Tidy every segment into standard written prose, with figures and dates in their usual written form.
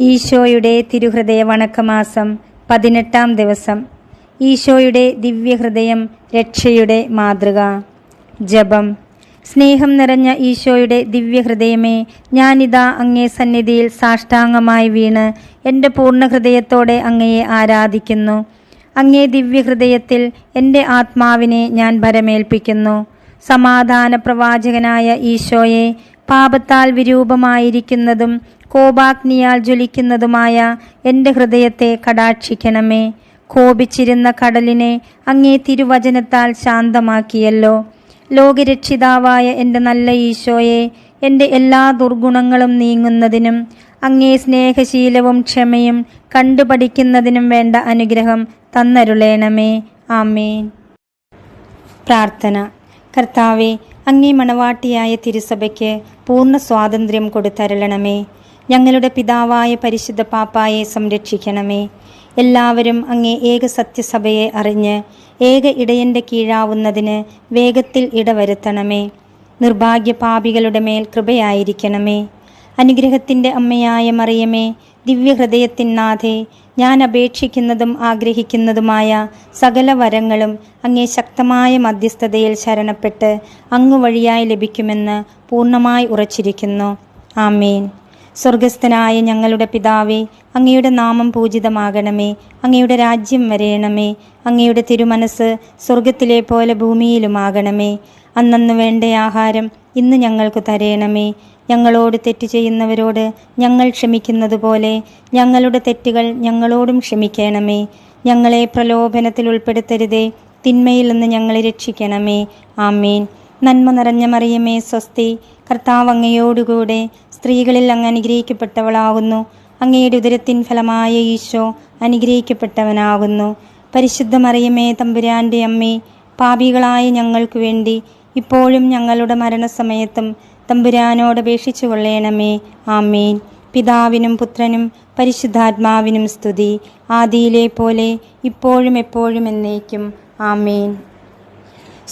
ഈശോയുടെ തിരുഹൃദയ വണക്കമാസം 18-ാം ദിവസം. ഈശോയുടെ ദിവ്യഹൃദയം രക്ഷയുടെ മാതൃക. ജപം. സ്നേഹം നിറഞ്ഞ ഈശോയുടെ ദിവ്യഹൃദയമേ, ഞാനിതാ അങ്ങേ സന്നിധിയിൽ സാഷ്ടാംഗമായി വീണ് എൻ്റെ പൂർണ്ണ ഹൃദയത്തോടെ അങ്ങയെ ആരാധിക്കുന്നു. അങ്ങേ ദിവ്യഹൃദയത്തിൽ എൻ്റെ ആത്മാവിനെ ഞാൻ ഭരമേൽപ്പിക്കുന്നു. സമാധാന പ്രവാചകനായ ഈശോയെ, പാപത്താൽ വിരൂപമായിരിക്കുന്നതും കോപാഗ്നിയാൽ ജ്വലിക്കുന്നതുമായ എൻ്റെ ഹൃദയത്തെ കടാക്ഷിക്കണമേ. കോപിച്ചിരുന്ന കടലിനെ അങ്ങേ തിരുവചനത്താൽ ശാന്തമാക്കിയല്ലോ. ലോകരക്ഷിതാവായ എൻ്റെ നല്ല ഈശോയെ, എൻ്റെ എല്ലാ ദുർഗുണങ്ങളും നീങ്ങുന്നതിനും അങ്ങേ സ്നേഹശീലവും ക്ഷമയും കണ്ടുപഠിക്കുന്നതിനും വേണ്ട അനുഗ്രഹം തന്നരുളേണമേ. ആമേൻ. പ്രാർത്ഥന. കർത്താവെ, അങ്ങേ മണവാട്ടിയായ തിരുസഭയ്ക്ക് പൂർണ്ണ സ്വാതന്ത്ര്യം കൊടുത്തരുളണമേ. ഞങ്ങളുടെ പിതാവായ പരിശുദ്ധ പാപ്പായെ സംരക്ഷിക്കണമേ. എല്ലാവരും അങ്ങേ ഏക സത്യസഭയെ അറിഞ്ഞ് ഏക ഇടയൻ്റെ കീഴാവുന്നതിന് വേഗത്തിൽ ഇടവരുത്തണമേ. നിർഭാഗ്യ പാപികളുടെ മേൽ കൃപയായിരിക്കണമേ. അനുഗ്രഹത്തിൻ്റെ അമ്മയായ മറിയമേ, ദിവ്യഹൃദയത്തിനാഥേ, ഞാൻ അപേക്ഷിക്കുന്നതും ആഗ്രഹിക്കുന്നതുമായ സകല വരങ്ങളും അങ്ങേ ശക്തമായ മധ്യസ്ഥതയിൽ ശരണപ്പെട്ട് അങ്ങ് വഴിയായി ലഭിക്കുമെന്ന് പൂർണ്ണമായി ഉറച്ചിരിക്കുന്നു. ആമേൻ. സ്വർഗസ്ഥനായ ഞങ്ങളുടെ പിതാവേ, അങ്ങയുടെ നാമം പൂജിതമാകണമേ. അങ്ങയുടെ രാജ്യം വരേണമേ. അങ്ങയുടെ തിരുമനസ് സ്വർഗത്തിലെ പോലെ ഭൂമിയിലുമാകണമേ. അന്നന്ന് വേണ്ട ആഹാരം ഇന്ന് ഞങ്ങൾക്ക് തരേണമേ. ഞങ്ങളോട് തെറ്റ് ചെയ്യുന്നവരോട് ഞങ്ങൾ ക്ഷമിക്കുന്നത് പോലെ ഞങ്ങളുടെ തെറ്റുകൾ ഞങ്ങളോടും ക്ഷമിക്കണമേ. ഞങ്ങളെ പ്രലോഭനത്തിൽ ഉൾപ്പെടുത്തരുതേ, തിന്മയിൽ നിന്ന് ഞങ്ങളെ രക്ഷിക്കണമേ. ആമേൻ. നന്മ നിറഞ്ഞ മറിയമേ, സ്വസ്തി. കർത്താവ് അങ്ങയോടുകൂടെ സ്ത്രീകളിൽ അങ്ങ് അനുഗ്രഹിക്കപ്പെട്ടവളാകുന്നു. അങ്ങയുടെ ഉദരത്തിൻ ഫലമായ ഈശോ അനുഗ്രഹിക്കപ്പെട്ടവനാകുന്നു. പരിശുദ്ധ മറിയമേ, തമ്പുരാൻ്റെ അമ്മേ, പാപികളായ ഞങ്ങൾക്ക് വേണ്ടി ഇപ്പോഴും ഞങ്ങളുടെ മരണസമയത്തും തമ്പുരാനോട് അപേക്ഷിച്ചു കൊള്ളേണമേ. ആമേൻ. പിതാവിനും പുത്രനും പരിശുദ്ധാത്മാവിനും സ്തുതി, ആദിയിലെ പോലെ ഇപ്പോഴും എപ്പോഴും എന്നേക്കും. ആമേൻ.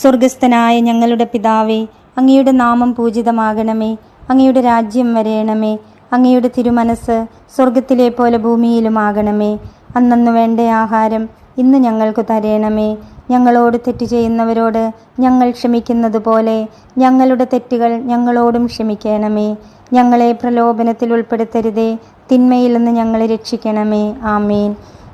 സ്വർഗസ്ഥനായ ഞങ്ങളുടെ പിതാവേ, അങ്ങയുടെ നാമം പൂജിതമാകണമേ. അങ്ങയുടെ രാജ്യം വരേണമേ. അങ്ങയുടെ തിരുമനസ് സ്വർഗത്തിലെ പോലെ ഭൂമിയിലുമാകണമേ. അന്നന്ന് വേണ്ട ആഹാരം ഇന്ന് ഞങ്ങൾക്ക് തരേണമേ. ഞങ്ങളോട് തെറ്റ് ചെയ്യുന്നവരോട് ഞങ്ങൾ ക്ഷമിക്കുന്നത് പോലെ ഞങ്ങളുടെ തെറ്റുകൾ ഞങ്ങളോടും ക്ഷമിക്കണമേ. ഞങ്ങളെ പ്രലോഭനത്തിൽ ഉൾപ്പെടുത്തരുതേ, തിന്മയിൽ നിന്ന് ഞങ്ങളെ രക്ഷിക്കണമേ. ആമേൻ.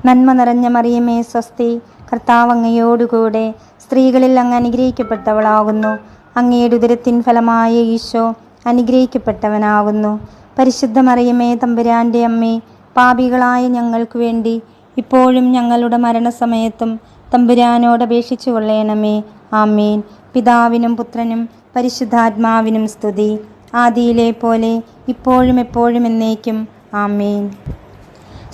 നന്മ നിറഞ്ഞ മറിയമേ, സ്വസ്തി. കർത്താവ് അങ്ങയോടുകൂടെ സ്ത്രീകളിൽ അങ്ങ് അനുഗ്രഹിക്കപ്പെട്ടവളാകുന്നു. അങ്ങയുടെ ഉദരത്തിൻ ഫലമായ ഈശോ അനുഗ്രഹിക്കപ്പെട്ടവനാകുന്നു. പരിശുദ്ധ മറിയമേ, തമ്പുരാൻ്റെ അമ്മേ, പാപികളായ ഞങ്ങൾക്ക് വേണ്ടി ഇപ്പോഴും ഞങ്ങളുടെ മരണസമയത്തും തമ്പുരാനോട് അപേക്ഷിച്ചു കൊള്ളേണമേ. ആമേൻ. പിതാവിനും പുത്രനും പരിശുദ്ധാത്മാവിനും സ്തുതി, ആദിയിലെ പോലെ ഇപ്പോഴും എപ്പോഴും എന്നേക്കും. ആമേൻ.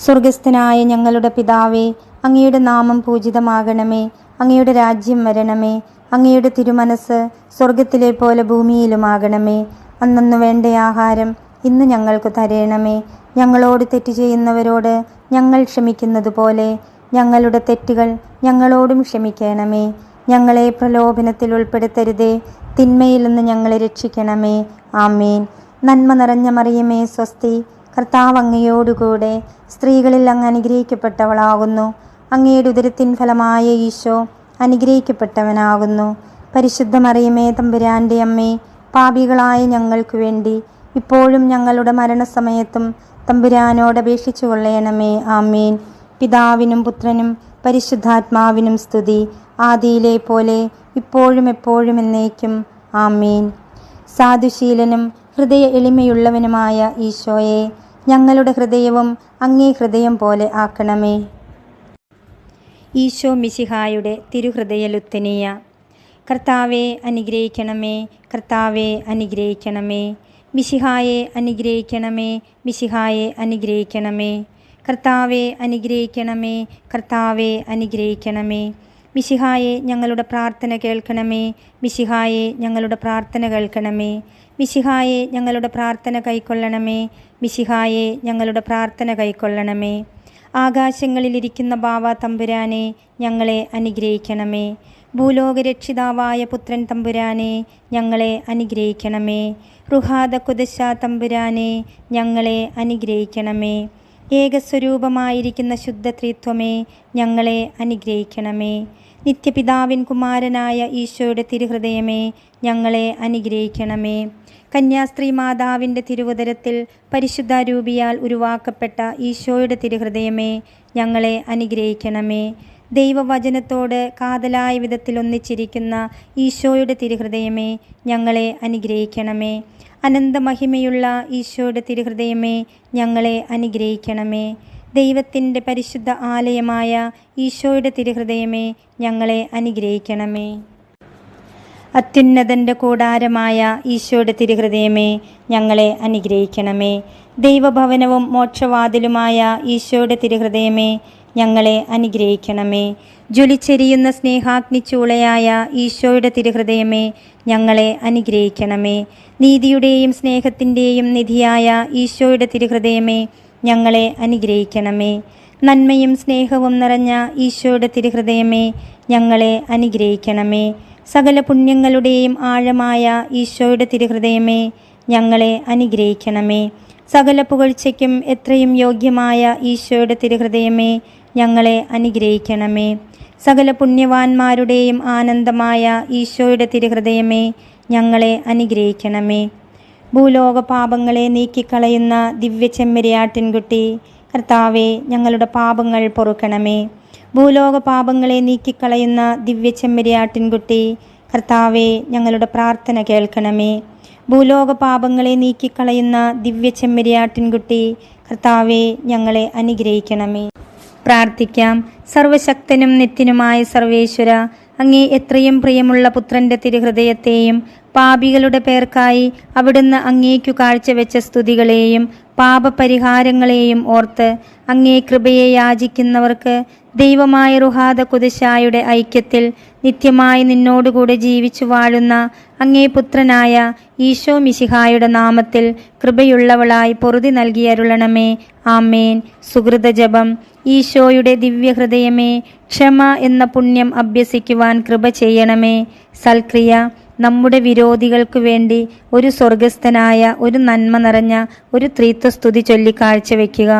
സ്വർഗസ്ഥനായ ഞങ്ങളുടെ പിതാവേ, അങ്ങയുടെ നാമം പൂജിതമാകണമേ. അങ്ങയുടെ രാജ്യം വരണമേ. അങ്ങയുടെ തിരുമനസ് സ്വർഗത്തിലെ പോലെ ഭൂമിയിലുമാകണമേ. അന്നന്ന് വേണ്ട ആഹാരം ഇന്ന് ഞങ്ങൾക്ക് തരേണമേ. ഞങ്ങളോട് തെറ്റ് ചെയ്യുന്നവരോട് ഞങ്ങൾ ക്ഷമിക്കുന്നത് പോലെ ഞങ്ങളുടെ തെറ്റുകൾ ഞങ്ങളോടും ക്ഷമിക്കണമേ. ഞങ്ങളെ പ്രലോഭനത്തിൽ ഉൾപ്പെടുത്തരുതേ, തിന്മയിൽ നിന്ന് ഞങ്ങളെ രക്ഷിക്കണമേ. ആമേൻ. നന്മ നിറഞ്ഞ മറിയമേ, സ്വസ്തി. കർത്താവ് അങ്ങയോടുകൂടെ സ്ത്രീകളിൽ അങ്ങ് അനുഗ്രഹിക്കപ്പെട്ടവളാകുന്നു. അങ്ങയുടെ ഉദരത്തിൻ ഫലമായ ഈശോ അനുഗ്രഹിക്കപ്പെട്ടവനാകുന്നു. പരിശുദ്ധ മറിയമേ, തമ്പുരാൻ്റെ അമ്മേ, പാപികളായ ഞങ്ങൾക്ക് വേണ്ടി ഇപ്പോഴും ഞങ്ങളുടെ മരണസമയത്തും തമ്പുരാനോട് അപേക്ഷിച്ചു കൊള്ളേണമേ. ആമേൻ. പിതാവിനും പുത്രനും പരിശുദ്ധാത്മാവിനും സ്തുതി, ആദിയിലെ പോലെ ഇപ്പോഴും എപ്പോഴും എന്നേക്കും. ആമേൻ. സാധുശീലനും ഹൃദയ എളിമയുള്ളവനുമായ ഈശോയെ, ഞങ്ങളുടെ ഹൃദയവും അങ്ങേ ഹൃദയം പോലെ ആക്കണമേ. ഈശോ മിശിഹായുടെ തിരുഹൃദയ ലുത്തനിയ. കർത്താവെ അനുഗ്രഹിക്കണമേ. കർത്താവെ അനുഗ്രഹിക്കണമേ. മിശിഹായെ അനുഗ്രഹിക്കണമേ. മിശിഹായെ അനുഗ്രഹിക്കണമേ. കർത്താവെ അനുഗ്രഹിക്കണമേ. കർത്താവെ അനുഗ്രഹിക്കണമേ. മിശിഹായെ ഞങ്ങളുടെ പ്രാർത്ഥന കേൾക്കണമേ. മിശിഹായെ ഞങ്ങളുടെ പ്രാർത്ഥന കേൾക്കണമേ. മിശിഹായെ ഞങ്ങളുടെ പ്രാർത്ഥന കൈക്കൊള്ളണമേ. മിശിഹായെ ഞങ്ങളുടെ പ്രാർത്ഥന കൈക്കൊള്ളണമേ. ആകാശങ്ങളിലിരിക്കുന്ന ബാവ തമ്പുരാനെ, ഞങ്ങളെ അനുഗ്രഹിക്കണമേ. ഭൂലോകരക്ഷിതാവായ പുത്രൻ തമ്പുരാനെ, ഞങ്ങളെ അനുഗ്രഹിക്കണമേ. റുഹാദ കുദശ തമ്പുരാനെ, ഞങ്ങളെ അനുഗ്രഹിക്കണമേ. ഏകസ്വരൂപമായിരിക്കുന്ന ശുദ്ധത്രിത്വമേ, ഞങ്ങളെ അനുഗ്രഹിക്കണമേ. നിത്യപിതാവിൻ കുമാരനായ ഈശോയുടെ തിരുഹൃദയമേ, ഞങ്ങളെ അനുഗ്രഹിക്കണമേ. കന്യാസ്ത്രീ മാതാവിൻ്റെ തിരുവുദരത്തിൽ പരിശുദ്ധാരൂപിയാൽ ഉരുവാക്കപ്പെട്ട ഈശോയുടെ തിരുഹൃദയമേ, ഞങ്ങളെ അനുഗ്രഹിക്കണമേ. ദൈവവചനത്തോട് കാതലായ വിധത്തിൽ ഒന്നിച്ചിരിക്കുന്ന ഈശോയുടെ തിരുഹൃദയമേ, ഞങ്ങളെ അനുഗ്രഹിക്കണമേ. അനന്തമഹിമയുള്ള ഈശോയുടെ തിരുഹൃദയമേ, ഞങ്ങളെ അനുഗ്രഹിക്കണമേ. ദൈവത്തിൻ്റെ പരിശുദ്ധ ആലയമായ ഈശോയുടെ തിരുഹൃദയമേ, ഞങ്ങളെ അനുഗ്രഹിക്കണമേ. അത്യുന്നതൻ്റെ കൂടാരമായ ഈശോയുടെ തിരുഹൃദയമേ, ഞങ്ങളെ അനുഗ്രഹിക്കണമേ. ദൈവഭവനവും മോക്ഷവാതിലുമായ ഈശോയുടെ തിരുഹൃദയമേ, ഞങ്ങളെ അനുഗ്രഹിക്കണമേ. ജ്വലിച്ചെരിയുന്ന സ്നേഹാഗ്നിച്ചൂളയായ ഈശോയുടെ തിരുഹൃദയമേ, ഞങ്ങളെ അനുഗ്രഹിക്കണമേ. നീതിയുടെയും സ്നേഹത്തിൻ്റെയും നിധിയായ ഈശോയുടെ തിരുഹൃദയമേ, ഞങ്ങളെ അനുഗ്രഹിക്കണമേ. നന്മയും സ്നേഹവും നിറഞ്ഞ ഈശോയുടെ തിരുഹൃദയമേ, ഞങ്ങളെ അനുഗ്രഹിക്കണമേ. സകല പുണ്യങ്ങളുടെയും ആഴമായ ഈശോയുടെ തിരുഹൃദയമേ, ഞങ്ങളെ അനുഗ്രഹിക്കണമേ. സകല പുകഴ്ചയ്ക്കും എത്രയും യോഗ്യമായ ഈശോയുടെ തിരുഹൃദയമേ, ഞങ്ങളെ അനുഗ്രഹിക്കണമേ. സകല പുണ്യവാന്മാരുടെയും ആനന്ദമായ ഈശോയുടെ തിരുഹൃദയമേ, ഞങ്ങളെ അനുഗ്രഹിക്കണമേ. ഭൂലോക പാപങ്ങളെ നീക്കിക്കളയുന്ന ദിവ്യ ചെമ്മരിയാട്ടിൻകുട്ടി, കർത്താവെ, ഞങ്ങളുടെ പാപങ്ങൾ പൊറുക്കണമേ. ഭൂലോക പാപങ്ങളെ നീക്കിക്കളയുന്ന ദിവ്യ ചെമ്മരിയാട്ടിൻകുട്ടി, കർത്താവെ, ഞങ്ങളുടെ പ്രാർത്ഥന കേൾക്കണമേ. ഭൂലോക പാപങ്ങളെ നീക്കിക്കളയുന്ന ദിവ്യ ചെമ്മരിയാട്ടിൻകുട്ടി, കർത്താവെ, ഞങ്ങളെ അനുഗ്രഹിക്കണമേ. പ്രാർത്ഥിക്കാം. സർവശക്തനും നിത്യനുമായ സർവേശ്വര, അങ്ങേ എത്രയും പ്രിയമുള്ള പുത്രൻ്റെ തിരുഹൃദയത്തെയും പാപികളുടെ പേർക്കായി അവിടുന്ന് അങ്ങേക്കു കാഴ്ചവെച്ച സ്തുതികളെയും പാപപരിഹാരങ്ങളെയും ഓർത്ത് അങ്ങേ കൃപയെ യാചിക്കുന്നവർക്ക് ദൈവമായ റുഹാദ കുദശായുടെ ഐക്യത്തിൽ നിത്യമായി നിന്നോടുകൂടെ ജീവിച്ചു വാഴുന്ന അങ്ങേ പുത്രനായ ഈശോ മിശിഹായുടെ നാമത്തിൽ കൃപയുള്ളവളായി പൊറുതി നൽകിയരുളണമേ. ആമേൻ. സുഹൃതജപം. ഈശോയുടെ ദിവ്യഹൃദയമേ, ക്ഷമ എന്ന പുണ്യം അഭ്യസിക്കുവാൻ കൃപ ചെയ്യണമേ. സൽക്രിയ. നമ്മുടെ വിരോധികൾക്കു വേണ്ടി ഒരു സ്വർഗസ്ഥനായ ഒരു നന്മ നിറഞ്ഞ ഒരു ത്രിത്വസ്തുതി ചൊല്ലി കാഴ്ചവെക്കുക.